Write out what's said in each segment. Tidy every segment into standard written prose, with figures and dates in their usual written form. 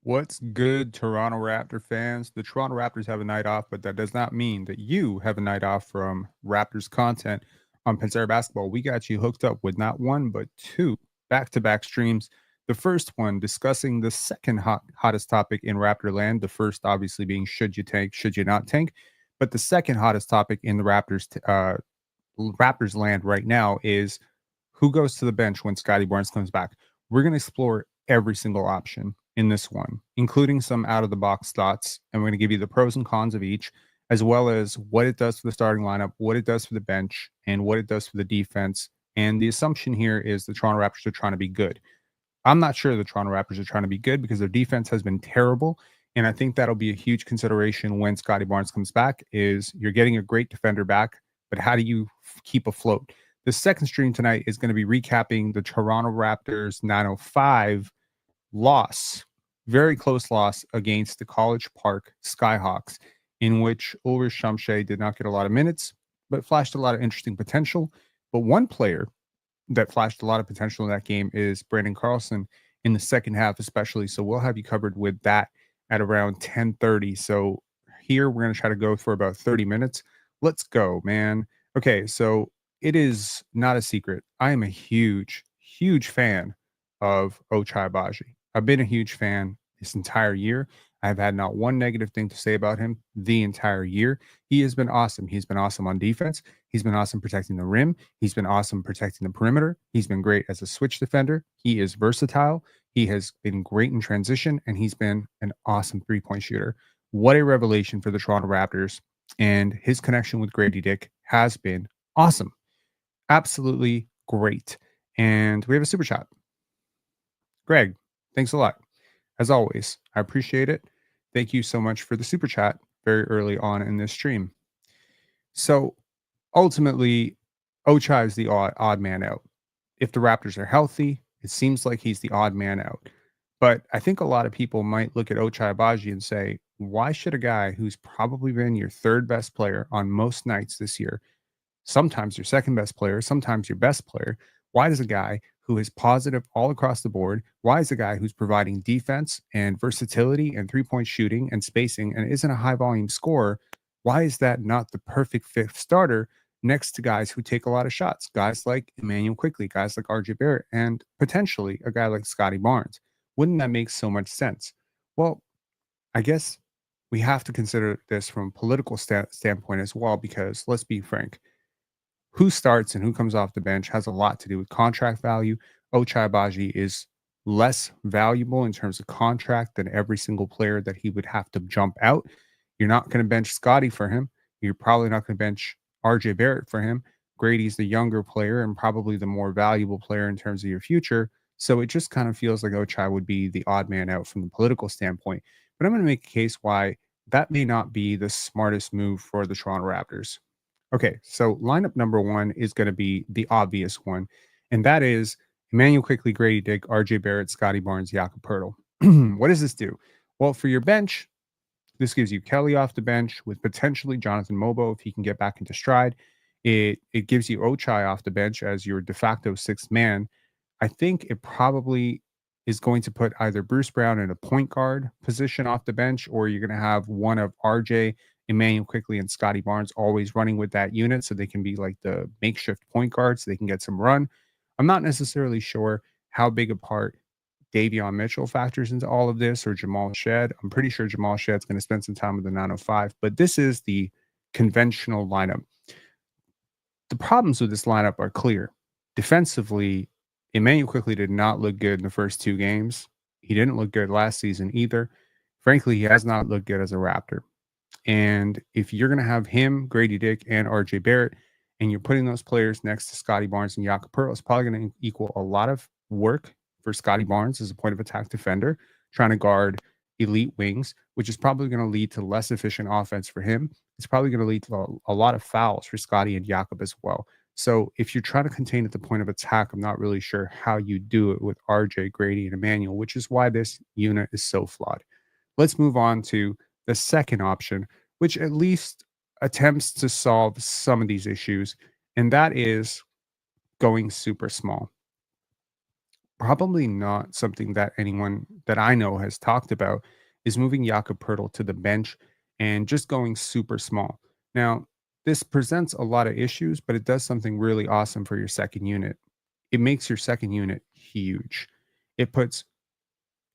What's good, Toronto Raptor fans? The Toronto Raptors have a night off, but that does not mean that you have a night off from Raptors content on Pensare Basketball. We got you hooked up with not one, but two back-to-back streams. The first one discussing the second hottest topic in Raptor land. The first, obviously, being should you tank, should you not tank. But the second hottest topic in the Raptors land right now is who goes to the bench when Scottie Barnes comes back. We're going to explore every single option in this one, including some out of the box thoughts. And we're going to give you the pros and cons of each, as well as what it does for the starting lineup, what it does for the bench, and what it does for the defense. And the assumption here is the Toronto Raptors are trying to be good. I'm not sure the Toronto Raptors are trying to be good because their defense has been terrible. And I think that'll be a huge consideration when Scottie Barnes comes back is you're getting a great defender back, but how do you keep afloat? The second stream tonight is going to be recapping the Toronto Raptors 905 loss, very close loss against the College Park Skyhawks, in which Ulrich Shamshay did not get a lot of minutes, but flashed a lot of interesting potential. But one player that flashed a lot of potential in that game is Brandon Carlson in the second half, especially. So we'll have you covered with that at around 10:30. So here we're going to try to go for about 30 minutes. Let's go, man. Okay, so it is not a secret. I am a huge, huge fan of Ochai Agbaji. I've been a huge fan this entire year. I've had not one negative thing to say about him the entire year. He has been awesome. He's been awesome on defense. He's been awesome protecting the rim. He's been awesome protecting the perimeter. He's been great as a switch defender. He is versatile. He has been great in transition, and he's been an awesome three-point shooter. What a revelation for the Toronto Raptors. And his connection with Gradey Dick has been awesome. Absolutely great. And we have a super chat. Greg, thanks a lot. As always, I appreciate it. Thank you so much for the super chat very early on in this stream. So ultimately, Ochai is the odd man out. If the Raptors are healthy, it seems like he's the odd man out. But I think a lot of people might look at Ochai Agbaji and say, why should a guy who's probably been your third best player on most nights this year, sometimes your second best player, sometimes your best player, why does a guy who is positive all across the board, why is a guy who's providing defense and versatility and three-point shooting and spacing and isn't a high volume scorer, why is that not the perfect fifth starter next to guys who take a lot of shots, guys like Immanuel Quickley, guys like RJ Barrett, and potentially a guy like Scottie Barnes? Wouldn't that make so much sense? Well, I guess we have to consider this from a political standpoint as well, because let's be frank, who starts and who comes off the bench has a lot to do with contract value. Ochai Agbaji is less valuable in terms of contract than every single player that he would have to jump out. You're not going to bench Scottie for him. You're probably not going to bench RJ Barrett for him. Gradey's the younger player and probably the more valuable player in terms of your future. So it just kind of feels like Ochai would be the odd man out from the political standpoint. But I'm going to make a case why that may not be the smartest move for the Toronto Raptors. Okay, so lineup number one is going to be the obvious one, and that is Immanuel Quickley, Gradey Dick, RJ Barrett, Scottie Barnes, Jakob Poeltl. What does this do? Well, for your bench, this gives you Kelly off the bench with potentially Jonathan Mogbo if he can get back into stride. It gives you Ochai off the bench as your de facto sixth man. I think it probably is going to put either Bruce Brown in a point guard position off the bench, or you're going to have one of RJ, Immanuel Quickley, and Scottie Barnes always running with that unit so they can be like the makeshift point guards so they can get some run. I'm not necessarily sure how big a part Davion Mitchell factors into all of this, or Jamal Shed. I'm pretty sure Jamal Shed's going to spend some time with the 905, but this is the conventional lineup. The problems with this lineup are clear. Defensively, Immanuel Quickley did not look good in the first two games. He didn't look good last season either. Frankly, he has not looked good as a Raptor. And if you're going to have him, Gradey Dick, and RJ Barrett, and you're putting those players next to Scottie Barnes and Jakob Poeltl, it's probably going to equal a lot of work for Scottie Barnes as a point of attack defender, trying to guard elite wings, which is probably going to lead to less efficient offense for him. It's probably going to lead to a lot of fouls for Scottie and Jakob as well. So if you're trying to contain at the point of attack, I'm not really sure how you do it with RJ, Gradey, and Immanuel, which is why this unit is so flawed. Let's move on to the second option, which at least attempts to solve some of these issues, and that is going super small. probably not something that anyone that I know has talked about is moving Jakob Poeltl to the bench and just going super small. Now, this presents a lot of issues, but it does something really awesome for your second unit. It makes your second unit huge. It puts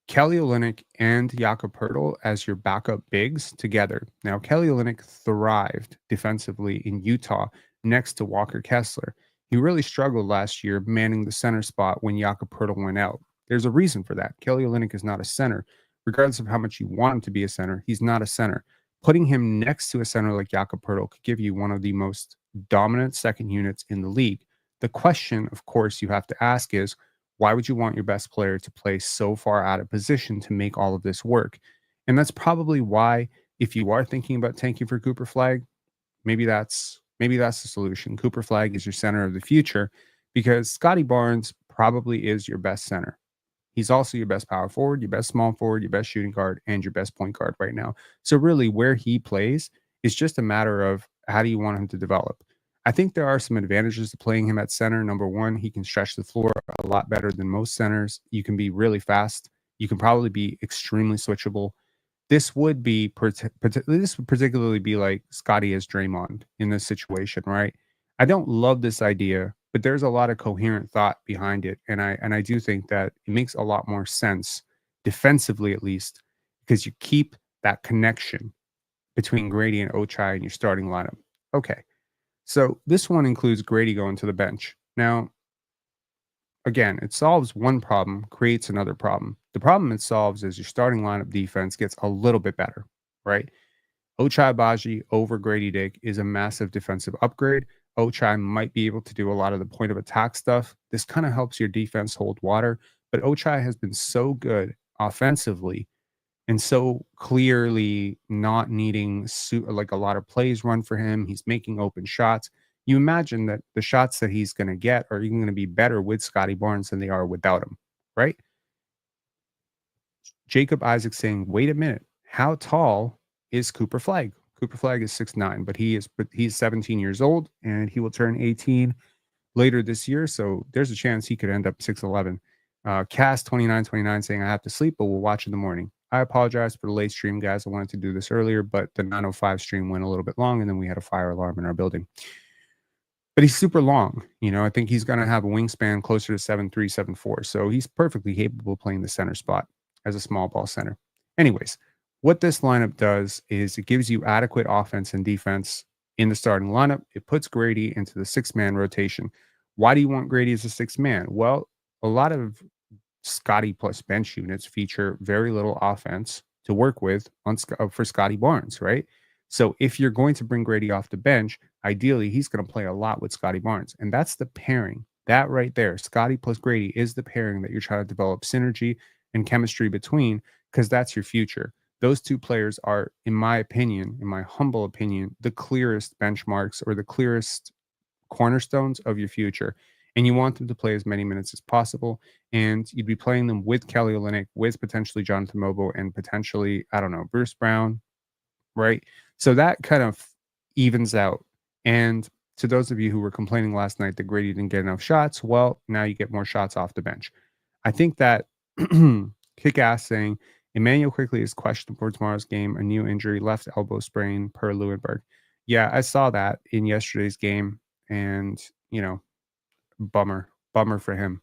Kelly Olynyk and Jakob Poeltl as your backup bigs together. Now, Kelly Olynyk thrived defensively in Utah next to Walker Kessler. He really struggled last year manning the center spot when Jakob Poeltl went out. There's a reason for that. Kelly Olynyk is not a center. Regardless of how much you want him to be a center, he's not a center. Putting him next to a center like Jakob Poeltl could give you one of the most dominant second units in the league. The question, of course, you have to ask is, why would you want your best player to play so far out of position to make all of this work? And that's probably why, if you are thinking about tanking for Cooper Flag, maybe that's the solution. Cooper Flag is your center of the future because Scottie Barnes probably is your best center. He's also your best power forward, your best small forward, your best shooting guard, and your best point guard right now. So really, where he plays is just a matter of how do you want him to develop. I think there are some advantages to playing him at center. Number one, he can stretch the floor a lot better than most centers. You can be really fast. You can probably be extremely switchable. This would particularly be like Scotty as Draymond in this situation, right? I don't love this idea, but there's a lot of coherent thought behind it, and I do think that it makes a lot more sense defensively, at least, because you keep that connection between Gradey and Ochai in your starting lineup. Okay, so this one includes Gradey going to the bench. Now, again, it solves one problem, creates another problem. The problem it solves is your starting lineup defense gets a little bit better, right? Ochai Agbaji over Gradey Dick is a massive defensive upgrade. Ochai might be able to do a lot of the point of attack stuff. This kind of helps your defense hold water, but Ochai has been so good offensively and so clearly not needing like a lot of plays run for him. He's making open shots. You imagine that the shots that he's going to get are even going to be better with Scottie Barnes than they are without him, right? Jacob Isaac saying, "Wait a minute, how tall is Cooper Flag?" Cooper Flag is 6'9", but he's 17 years old and he will turn 18 later this year. So there's a chance he could end up 6'11". Cast 2929 saying, "I have to sleep, but we'll watch in the morning." I apologize for the late stream, guys. I wanted to do this earlier, but the 9:05 stream went a little bit long, and then we had a fire alarm in our building. But he's super long. I think he's going to have a wingspan closer to 7'3", 7'4". So he's perfectly capable of playing the center spot as a small ball center. Anyways, what this lineup does is it gives you adequate offense and defense in the starting lineup. It puts Gradey into the six-man rotation. Why do you want Gradey as a six-man? Well, a lot of Scottie plus bench units feature very little offense to work with for Scottie Barnes, right? So if you're going to bring Gradey off the bench, ideally he's going to play a lot with Scottie Barnes. And that's the pairing. That right there, Scottie plus Gradey is the pairing that you're trying to develop synergy and chemistry between, because that's your future. Those two players are, in my opinion, in my humble opinion, the clearest benchmarks or the clearest cornerstones of your future. And you want them to play as many minutes as possible. And you'd be playing them with Kelly Olynyk, with potentially Jonathan Mogbo, and potentially, I don't know, Bruce Brown, right? So that kind of evens out. And to those of you who were complaining last night that Gradey didn't get enough shots, well, now you get more shots off the bench. I think that Kick-Ass saying, Immanuel Quickley is questionable for tomorrow's game, a new injury, left elbow sprain per Lewinberg. Yeah, I saw that in yesterday's game, and, bummer for him.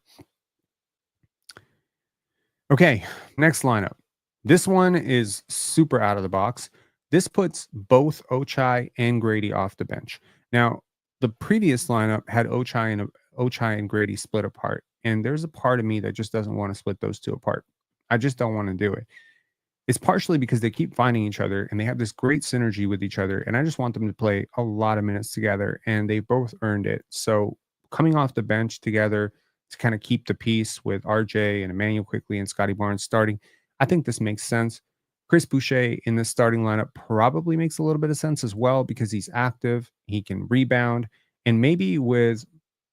Okay, next lineup. This one is super out of the box. This puts both Ochai and Gradey off the bench. Now, the previous lineup had Ochai and Gradey split apart, and there's a part of me that just doesn't want to split those two apart. I just don't want to do it. It's partially because they keep finding each other and they have this great synergy with each other, and I just want them to play a lot of minutes together, and they both earned it. So coming off the bench together to kind of keep the peace with RJ and Immanuel Quickley and Scottie Barnes starting, I think this makes sense. Chris Boucher in this starting lineup probably makes a little bit of sense as well because he's active, he can rebound, and maybe with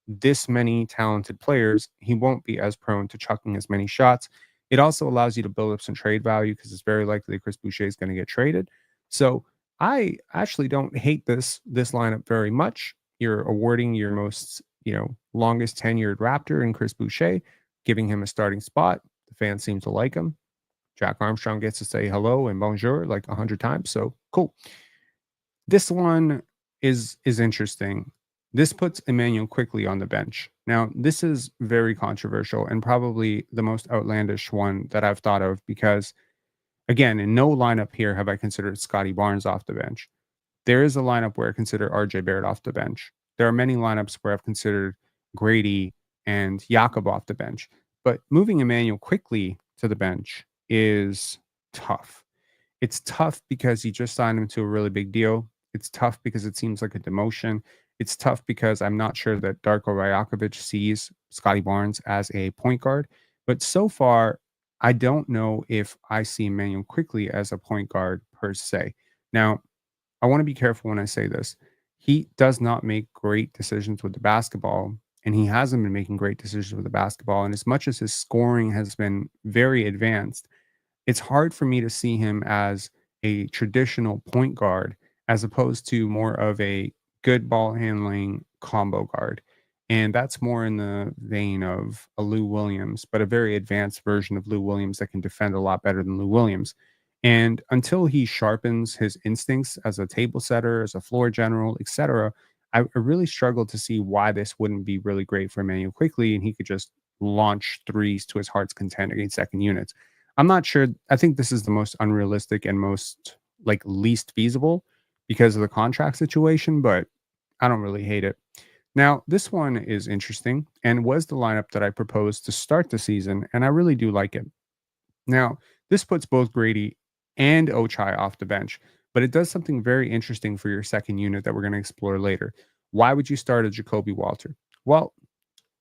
this many talented players, he won't be as prone to chucking as many shots. It also allows you to build up some trade value because it's very likely Chris Boucher is going to get traded. So I actually don't hate this lineup very much. You're awarding your most, longest tenured Raptor in Chris Boucher. giving him a starting spot. The fans seem to like him. Jack Armstrong gets to say hello and bonjour like 100 times. So cool. This one is interesting. This puts Immanuel Quickley on the bench. Now, this is very controversial and probably the most outlandish one that I've thought of because, again, in no lineup here have I considered Scottie Barnes off the bench. There is a lineup where I consider RJ Barrett off the bench. There are many lineups where I've considered Gradey and Jakob off the bench. But moving Immanuel Quickley to the bench is tough. It's tough because he just signed him to a really big deal. It's tough because it seems like a demotion. It's tough because I'm not sure that Darko Rajakovic sees Scottie Barnes as a point guard. But so far, I don't know if I see Immanuel Quickley as a point guard per se. Now, I want to be careful when I say this. He does not make great decisions with the basketball, and he hasn't been making great decisions with the basketball. And as much as his scoring has been very advanced, it's hard for me to see him as a traditional point guard as opposed to more of a good ball handling combo guard. And that's more in the vein of a Lou Williams, but a very advanced version of Lou Williams that can defend a lot better than Lou Williams. And until he sharpens his instincts as a table setter, as a floor general, etc., I really struggle to see why this wouldn't be really great for Immanuel Quickley and he could just launch threes to his heart's content against second units. I'm not sure. I think this is the most unrealistic and most like least feasible because of the contract situation, but I don't really hate it. Now, this one is interesting and was the lineup that I proposed to start the season, and I really do like it. Now, this puts both Gradey and Ochai off the bench, but it does something very interesting for your second unit that we're going to explore later. Why would you start a Jakob Poeltl? Well,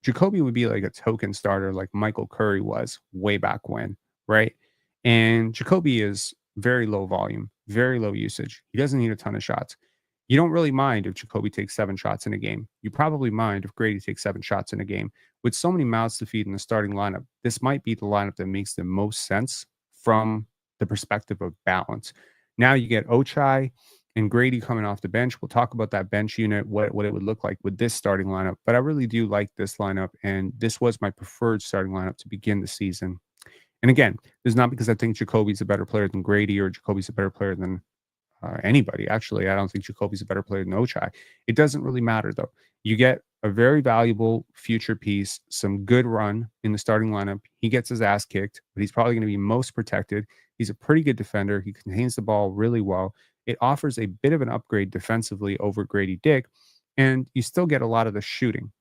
Jacoby would be like a token starter like Michael Curry was way back when, right? And Jacoby is very low volume, very low usage. He doesn't need a ton of shots. You don't really mind if Jacoby takes 7 shots in a game. You probably mind if Gradey takes 7 shots in a game. With so many mouths to feed in the starting lineup, this might be the lineup that makes the most sense from the perspective of balance. Now you get Ochai and Gradey coming off the bench. We'll talk about that bench unit, what it would look like with this starting lineup. But I really do like this lineup, and this was my preferred starting lineup to begin the season. And again, this is not because I think Jacoby's a better player than Gradey or Jacoby's a better player than anybody. Actually, I don't think Jacoby's a better player than Ochai. It doesn't really matter, though. You get a very valuable future piece, some good run in the starting lineup. He gets his ass kicked, but he's probably going to be most protected. He's a pretty good defender. He contains the ball really well. It offers a bit of an upgrade defensively over Gradey Dick, and you still get a lot of the shooting.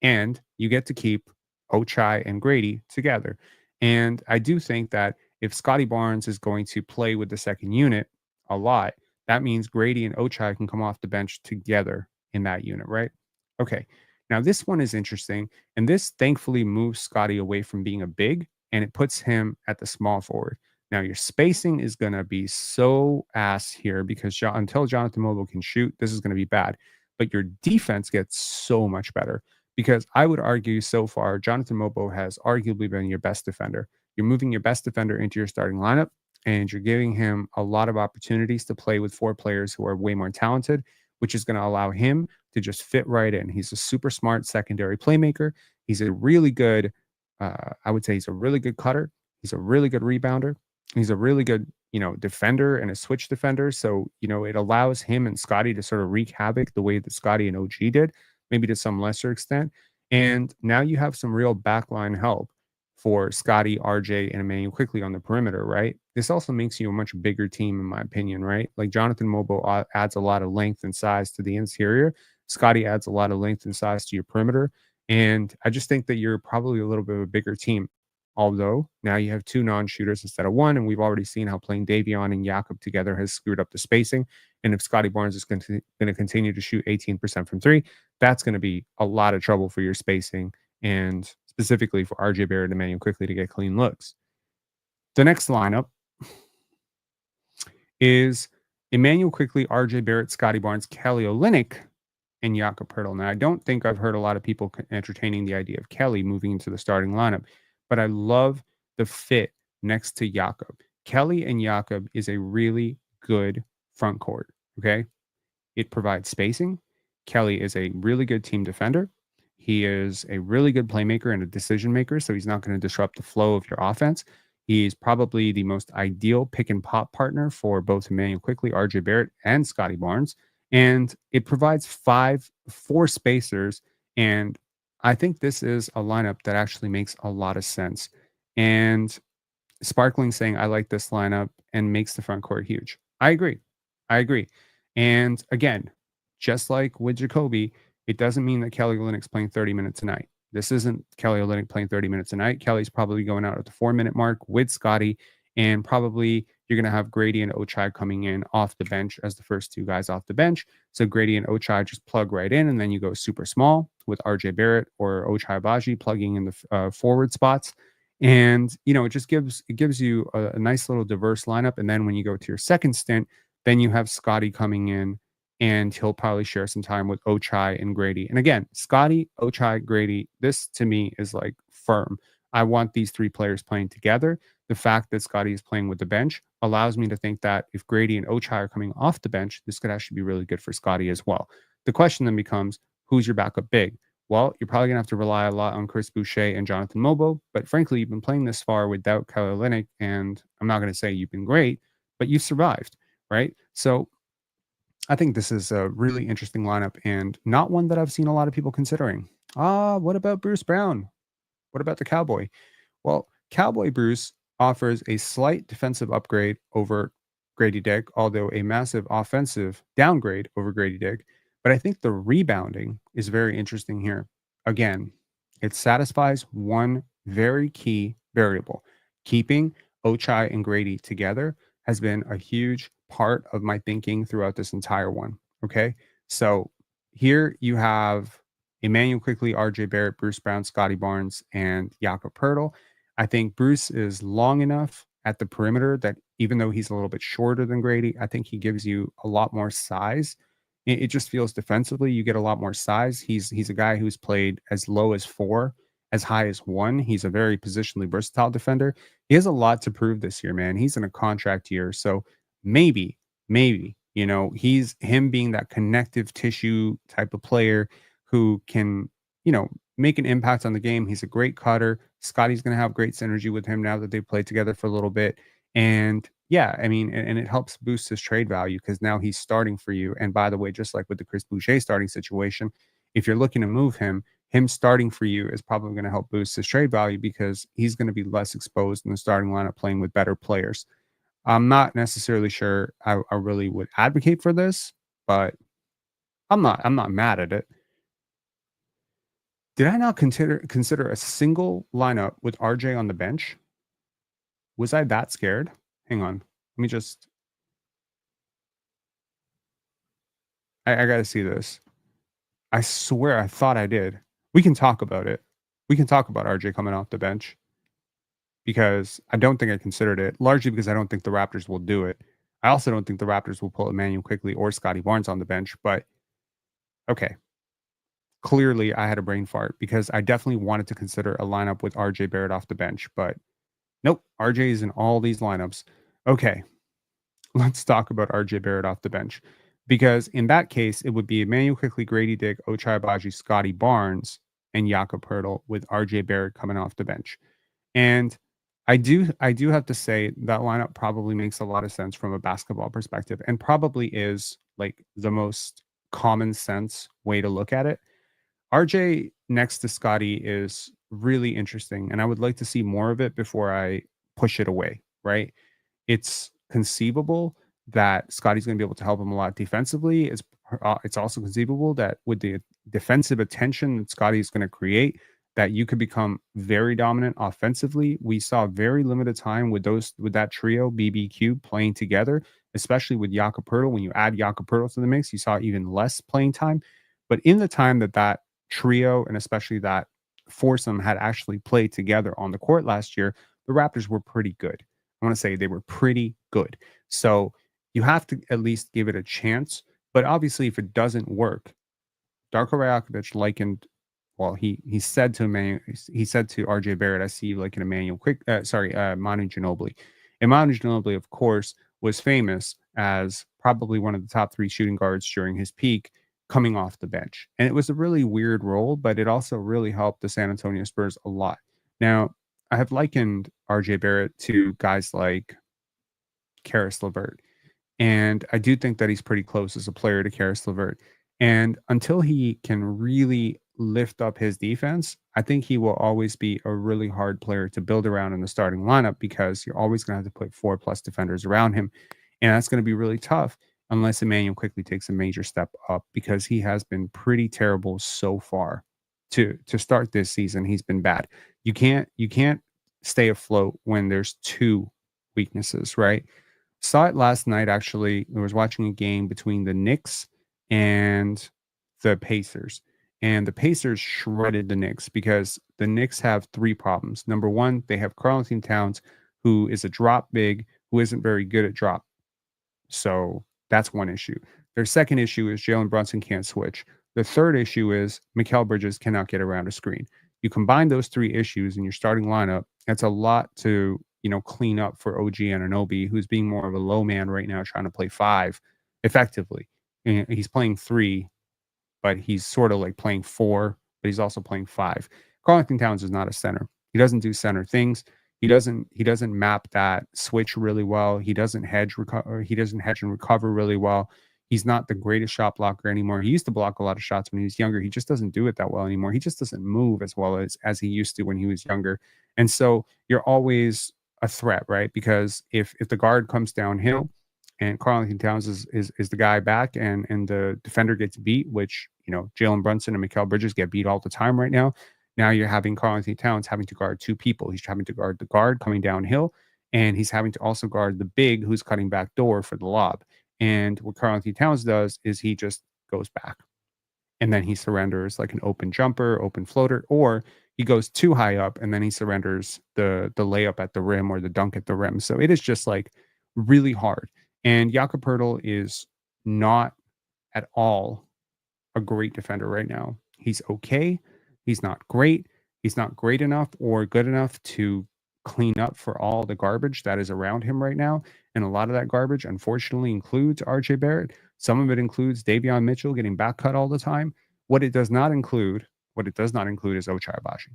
And you get to keep Ochai and Gradey together. And I do think that if Scottie Barnes is going to play with the second unit a lot, that means Gradey and Ochai can come off the bench together in that unit, right? Okay. Now, this one is interesting. And this thankfully moves Scottie away from being a big and it puts him at the small forward. Now, your spacing is going to be so ass here because until Jonathan Mogbo can shoot, this is going to be bad. But your defense gets so much better because I would argue so far, Jonathan Mogbo has arguably been your best defender. You're moving your best defender into your starting lineup, and you're giving him a lot of opportunities to play with 4 players who are way more talented, which is going to allow him to just fit right in. He's a super smart secondary playmaker. He's a really good, I would say he's a really good cutter. He's a really good rebounder. He's a really good, defender and a switch defender. So, it allows him and Scottie to sort of wreak havoc the way that Scottie and OG did, maybe to some lesser extent. And now you have some real backline help for Scottie, RJ, and Immanuel Quickley on the perimeter, right? This also makes you a much bigger team, in my opinion, right? Like Jonathan Mogbo adds a lot of length and size to the interior. Scottie adds a lot of length and size to your perimeter. And I just think that you're probably a little bit of a bigger team. Although now you have 2 non-shooters instead of 1, and we've already seen how playing Davion and Jakob together has screwed up the spacing. And if Scottie Barnes is going to continue to shoot 18% from 3, that's going to be a lot of trouble for your spacing and specifically for RJ Barrett and Immanuel Quickley to get clean looks. The next lineup is Immanuel Quickley, RJ Barrett, Scottie Barnes, Kelly Olynyk, and Jakob Poeltl. Now, I don't think I've heard a lot of people entertaining the idea of Kelly moving into the starting lineup, but I love the fit next to Jakob. Kelly and Jakob is a really good front court, okay? It provides spacing. Kelly is a really good team defender. He is a really good playmaker and a decision maker, so he's not going to disrupt the flow of your offense. He's probably the most ideal pick and pop partner for both Immanuel Quickley, RJ Barrett, and Scottie Barnes. And it provides four spacers. And I think this is a lineup that actually makes a lot of sense. And Sparkling saying, I like this lineup and makes the front court huge. I agree. I agree. And again, just like with Jacoby, it doesn't mean that Kelly Olynyk's playing 30 minutes a night. This isn't Kelly Olynyk playing 30 minutes a night. Kelly's probably going out at the 4 minute mark with Scottie, and probably you're going to have Gradey and Ochai coming in off the bench as the first two guys off the bench. So Gradey and Ochai just plug right in, and then you go super small with RJ Barrett or Ochai Agbaji plugging in the forward spots. And it just gives you a nice little diverse lineup. And then when you go to your second stint, then you have Scottie coming in, and he'll probably share some time with Ochai and Gradey. And again, Scottie, Ochai, Gradey, this to me is like firm. I want these three players playing together. The fact that Scottie is playing with the bench allows me to think that if Gradey and Ochai are coming off the bench, this could actually be really good for Scottie as well. The question then becomes, who's your backup big? Well, you're probably going to have to rely a lot on Chris Boucher and Jonathan Mogbo. But frankly, you've been playing this far without Kelly Olynyk, and I'm not going to say you've been great, but you've survived, right? So I think this is a really interesting lineup and not one that I've seen a lot of people considering. What about Bruce Brown? What about the Cowboy? Well, Cowboy Bruce offers a slight defensive upgrade over Gradey Dick, although a massive offensive downgrade over Gradey Dick. But I think the rebounding is very interesting here. Again, it satisfies one very key variable. Keeping Ochai and Gradey together has been a huge part of my thinking throughout this entire one. Okay. So here you have Immanuel Quickley, RJ Barrett, Bruce Brown, Scottie Barnes, and Jakob Poeltl. I think Bruce is long enough at the perimeter that even though he's a little bit shorter than Gradey, I think he gives you a lot more size. It just feels defensively you get a lot more size. He's a guy who's played as low as 4, as high as 1. He's a very positionally versatile defender. He has a lot to prove this year, man. He's in a contract year, so maybe he's him being that connective tissue type of player who can make an impact on the game. He's a great cutter. Scottie's going to have great synergy with him now that they've played together for a little bit. And yeah, I mean, and it helps boost his trade value because now he's starting for you. And by the way, just like with the Chris Boucher starting situation, if you're looking to move him starting for you is probably going to help boost his trade value because he's going to be less exposed in the starting lineup playing with better players. I'm not necessarily sure I really would advocate for this, but I'm not mad at it. Did I not consider a single lineup with RJ on the bench? Was I that scared? Hang on. Let me just I gotta see this. I swear I thought I did. We can talk about it. We can talk about RJ coming off the bench because I don't think I considered it, largely because I don't think the Raptors will do it. I also don't think the Raptors will pull Immanuel Quickley or Scottie Barnes on the bench, but okay. Clearly, I had a brain fart because I definitely wanted to consider a lineup with RJ Barrett off the bench, but nope, RJ is in all these lineups. Okay, let's talk about RJ Barrett off the bench because in that case, it would be Immanuel Quickley, Gradey Dick, Ochai Agbaji, Scottie Barnes, and Jakob Poeltl with RJ Barrett coming off the bench. And I do have to say that lineup probably makes a lot of sense from a basketball perspective and probably is like the most common sense way to look at it. RJ next to Scottie is really interesting, and I would like to see more of it before I push it away, right? It's conceivable that Scottie's going to be able to help him a lot defensively. It's also conceivable that with the defensive attention that Scottie is going to create, that you could become very dominant offensively. We saw very limited time with that trio BBQ playing together, especially with Jakob Poeltl. When you add Jakob Poeltl to the mix, you saw even less playing time. But in the time that trio and especially that foursome had actually played together on the court last year, the Raptors were pretty good. I want to say they were pretty good. So you have to at least give it a chance. But obviously, if it doesn't work, Darko Rajakovic likened, well, he said to RJ Barrett, I see you like an Manu Ginobili. And Manu Ginobili, of course, was famous as probably one of the top 3 shooting guards during his peak coming off the bench. And it was a really weird role, but it also really helped the San Antonio Spurs a lot. Now, I have likened RJ Barrett to guys like Karis LeVert. And I do think that he's pretty close as a player to Karis LeVert. And until he can really lift up his defense, I think he will always be a really hard player to build around in the starting lineup because you're always going to have to put 4+ defenders around him. And that's going to be really tough unless Immanuel Quickley takes a major step up because he has been pretty terrible so far. To start this season, he's been bad. You can't stay afloat when there's two weaknesses, right? Saw it last night, actually. I was watching a game between the Knicks and the Pacers. And the Pacers shredded the Knicks because the Knicks have three problems. Number one, they have Karl-Anthony Towns, who is a drop big, who isn't very good at drop. So that's one issue. Their second issue is Jalen Brunson can't switch. The third issue is Mikal Bridges cannot get around a screen. You combine those three issues in your starting lineup, that's a lot to clean up for OG Anunoby, who's being more of a low man right now, trying to play 5 effectively. And he's playing 3, but he's sort of like playing 4, but he's also playing 5. Karl-Anthony Towns is not a center. He doesn't do center things. He doesn't map that switch really well. He doesn't hedge and recover really well. He's not the greatest shot blocker anymore. He used to block a lot of shots when he was younger. He just doesn't do it that well anymore. He just doesn't move as well as he used to when he was younger. And so you're always a threat, right? Because if the guard comes downhill and Karl-Anthony Towns is the guy back and the defender gets beat, which Jalen Brunson and Mikal Bridges get beat all the time right now. Now you're having Karl-Anthony Towns having to guard two people. He's having to guard the guard coming downhill, and he's having to also guard the big who's cutting back door for the lob. And what Karl-Anthony Towns does is he just goes back. And then he surrenders like an open jumper, open floater, or he goes too high up and then he surrenders the layup at the rim or the dunk at the rim. So it is just like really hard. And Jakob Poeltl is not at all a great defender right now. He's okay. He's not great. He's not great enough or good enough to clean up for all the garbage that is around him right now. And a lot of that garbage, unfortunately, includes RJ Barrett. Some of it includes Davion Mitchell getting back cut all the time. What it does not include is Ochai Agbaji.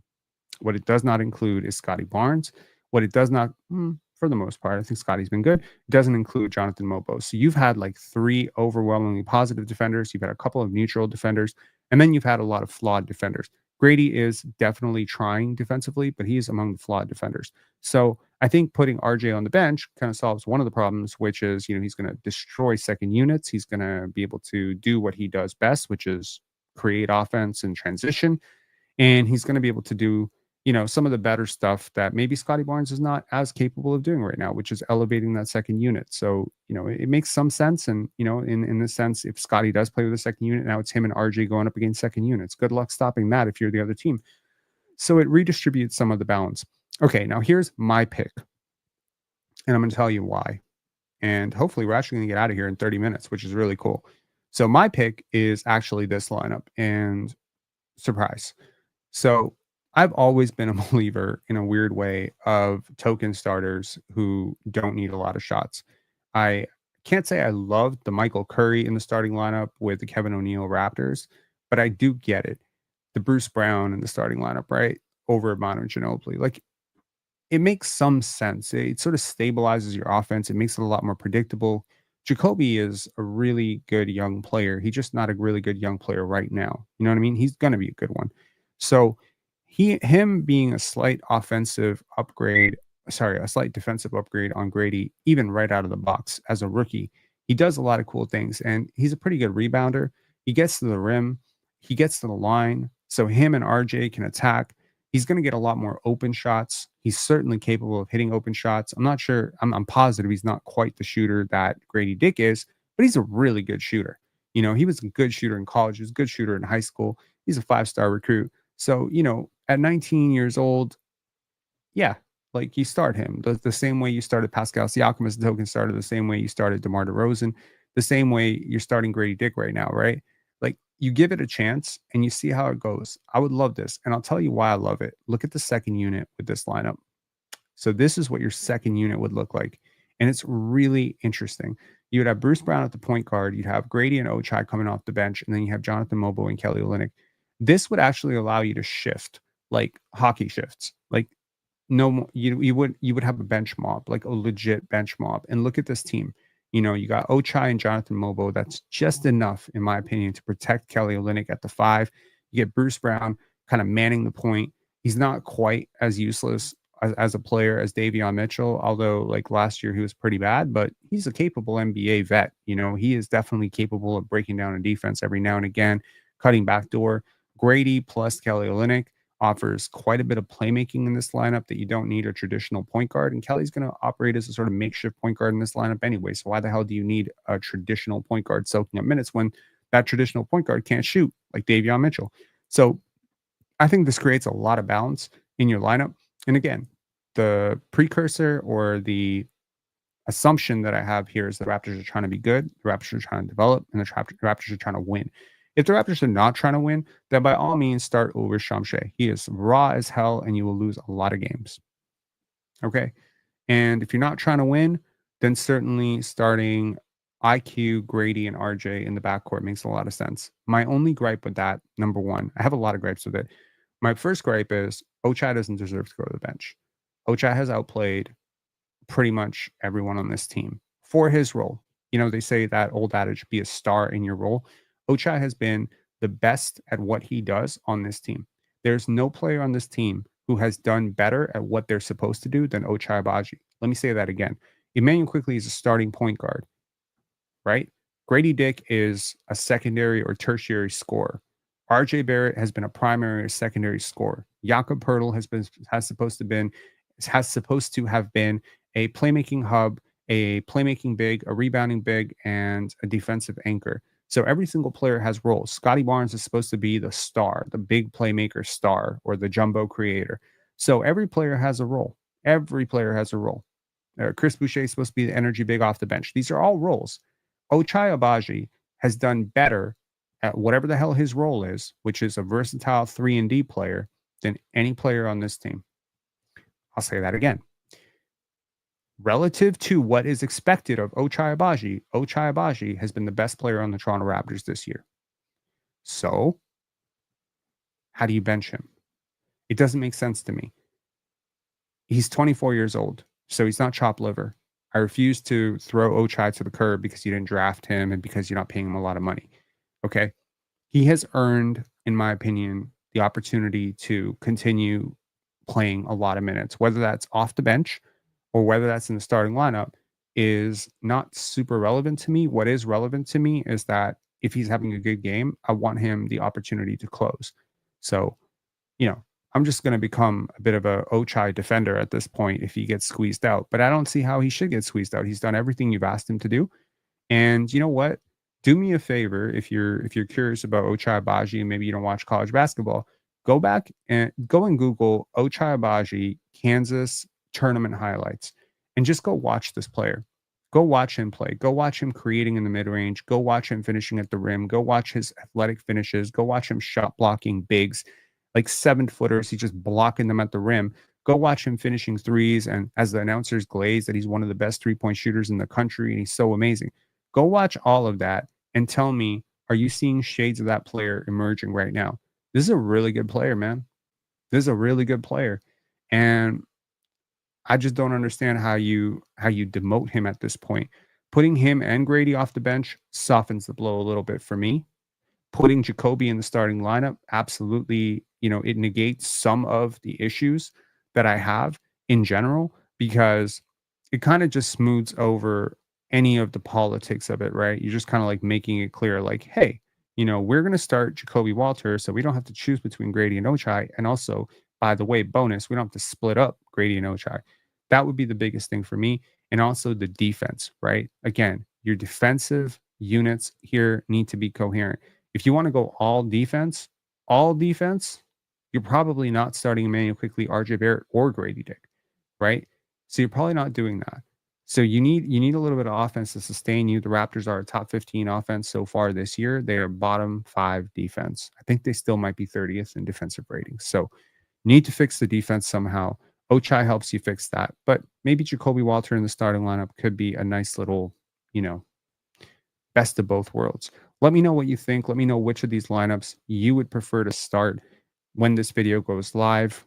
What it does not include is Scottie Barnes. What it does not, for the most part, I think Scottie's been good. It doesn't include Jonathan Mogbo. So you've had like 3 overwhelmingly positive defenders. You've had a couple of neutral defenders. And then you've had a lot of flawed defenders. Gradey is definitely trying defensively, but he is among the flawed defenders. So I think putting RJ on the bench kind of solves one of the problems, which is, he's going to destroy second units. He's going to be able to do what he does best, which is create offense and transition. And he's going to be able to do, some of the better stuff that maybe Scottie Barnes is not as capable of doing right now, which is elevating that second unit. So, it makes some sense. And, in this sense, if Scottie does play with a second unit, now it's him and RJ going up against second units. Good luck stopping that if you're the other team. So it redistributes some of the balance. Okay, now here's my pick. And I'm going to tell you why. And hopefully we're actually going to get out of here in 30 minutes, which is really cool. So my pick is actually this lineup, and surprise. So I've always been a believer in a weird way of token starters who don't need a lot of shots. I can't say I loved the Michael Curry in the starting lineup with the Kevin O'Neal Raptors, but I do get it. The Bruce Brown in the starting lineup, right? Over Immanuel Ginobili. Like, it makes some sense. It sort of stabilizes your offense. It makes it a lot more predictable. Jacoby is a really good young player. He's just not a really good young player right now. You know what I mean? He's going to be a good one. So him being a slight defensive upgrade on Gradey, even right out of the box as a rookie, he does a lot of cool things. And he's a pretty good rebounder. He gets to the rim. He gets to the line. So him and RJ can attack. He's going to get a lot more open shots. He's certainly capable of hitting open shots. I'm not sure. I'm positive he's not quite the shooter that Gradey Dick is, but he's a really good shooter. He was a good shooter in college. He was a good shooter in high school. He's a 5-star recruit. So, at 19 years old, yeah, like you start him the same way you started Pascal Siakam as a token starter, the same way you started DeMar DeRozan, the same way you're starting Gradey Dick right now, right? Like, you give it a chance and you see how it goes. I would love this. And I'll tell you why I love it. Look at the second unit with this lineup. So this is what your second unit would look like. And it's really interesting. You would have Bruce Brown at the point guard, you'd have Gradey and Ochai coming off the bench, and then you have Jonathan Mogbo and Kelly Olynyk. This would actually allow you to shift like hockey shifts. Like no more, you would have a bench mob, like a legit bench mob. And look at this team. You got Ochai and Jonathan Mogbo. That's just enough, in my opinion, to protect Kelly Olynyk at the 5. You get Bruce Brown kind of manning the point. He's not quite as useless as a player as Davion Mitchell, although like last year he was pretty bad, but he's a capable NBA vet. He is definitely capable of breaking down a defense every now and again, cutting backdoor. Gradey plus Kelly Olynyk offers quite a bit of playmaking in this lineup that you don't need a traditional point guard. And Kelly's going to operate as a sort of makeshift point guard in this lineup anyway. So why the hell do you need a traditional point guard soaking up minutes when that traditional point guard can't shoot like Davion Mitchell? So I think this creates a lot of balance in your lineup. And again, the precursor or the assumption that I have here is the Raptors are trying to be good, the Raptors are trying to develop, and the Raptors are trying to win. If the Raptors are not trying to win, then by all means start over Shamshay. He is raw as hell, and you will lose a lot of games. Okay. And if you're not trying to win, then certainly starting IQ, Gradey, and RJ in the backcourt makes a lot of sense. My only gripe with that, number one, I have a lot of gripes with it. My first gripe is Ochai doesn't deserve to go to the bench. Ochai has outplayed pretty much everyone on this team for his role. They say that old adage, be a star in your role. Ochai has been the best at what he does on this team. There's no player on this team who has done better at what they're supposed to do than Ochai Agbaji. Let me say that again. Immanuel Quickley is a starting point guard, right? Gradey Dick is a secondary or tertiary scorer. RJ Barrett has been a primary or secondary scorer. Jakob Poeltl has supposed to have been a playmaking hub, a playmaking big, a rebounding big, and a defensive anchor. So every single player has roles. Scottie Barnes is supposed to be the star, the big playmaker star, or the jumbo creator. So every player has a role. Every player has a role. Chris Boucher is supposed to be the energy big off the bench. These are all roles. Ochai Agbaji has done better at whatever the hell his role is, which is a versatile 3-and-D player, than any player on this team. I'll say that again. Relative to what is expected of Ochai Agbaji has been the best player on the Toronto Raptors this year. So, how do you bench him? It doesn't make sense to me. He's 24 years old, so he's not chopped liver. I refuse to throw Ochai to the curb because you didn't draft him and because you're not paying him a lot of money. Okay? He has earned, in my opinion, the opportunity to continue playing a lot of minutes, whether that's off the bench or whether that's in the starting lineup, is not super relevant to me. What is relevant to me is that if he's having a good game, I want him the opportunity to close. So, I'm just going to become a bit of a Ochai defender at this point if he gets squeezed out. But I don't see how he should get squeezed out. He's done everything you've asked him to do. And you know what? Do me a favor if you're curious about Ochai Agbaji and maybe you don't watch college basketball, go back and Google Ochai Agbaji Kansas tournament highlights and just go watch this player. Go watch him play. Go watch him creating in the mid-range. Go watch him finishing at the rim. Go watch his athletic finishes. Go watch him shot blocking bigs, like 7-footers. He's just blocking them at the rim. Go watch him finishing threes. And as the announcers glaze that he's one of the best 3-point shooters in the country and he's so amazing. Go watch all of that and tell me, are you seeing shades of that player emerging right now? This is a really good player, man. This is a really good player. And I just don't understand how you demote him at this point. Putting him and Gradey off the bench softens the blow a little bit for me. Putting Jacoby in the starting lineup, absolutely, it negates some of the issues that I have in general because it kind of just smooths over any of the politics of it, right? You're just kind of like making it clear, like, hey, we're going to start Jacoby Walter, so we don't have to choose between Gradey and Ochai. And also, by the way, bonus, we don't have to split up Gradey and Ochai. That would be the biggest thing for me. And also the defense, right? Again, your defensive units here need to be coherent. If you want to go all defense, you're probably not starting Immanuel Quickley, RJ Barrett, or Gradey Dick, right? So you're probably not doing that. So you need a little bit of offense to sustain you. The Raptors are a top 15 offense so far this year. They are bottom 5 defense. I think they still might be 30th in defensive rating. So need to fix the defense somehow. Ochai helps you fix that. But maybe Jakob Poeltl in the starting lineup could be a nice little, best of both worlds. Let me know what you think. Let me know which of these lineups you would prefer to start when this video goes live.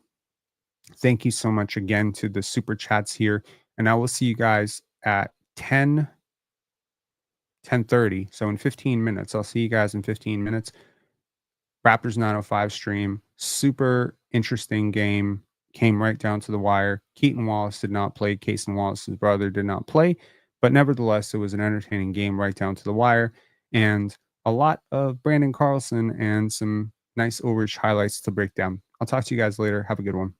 Thank you so much again to the super chats here. And I will see you guys at 10:30. So in 15 minutes, I'll see you guys in 15 minutes. Raptors 905 stream. Super interesting game. Came right down to the wire. Keaton Wallace did not play. Cason Wallace's brother did not play. But nevertheless, it was an entertaining game right down to the wire. And a lot of Brandon Carlson and some nice Overage highlights to break down. I'll talk to you guys later. Have a good one.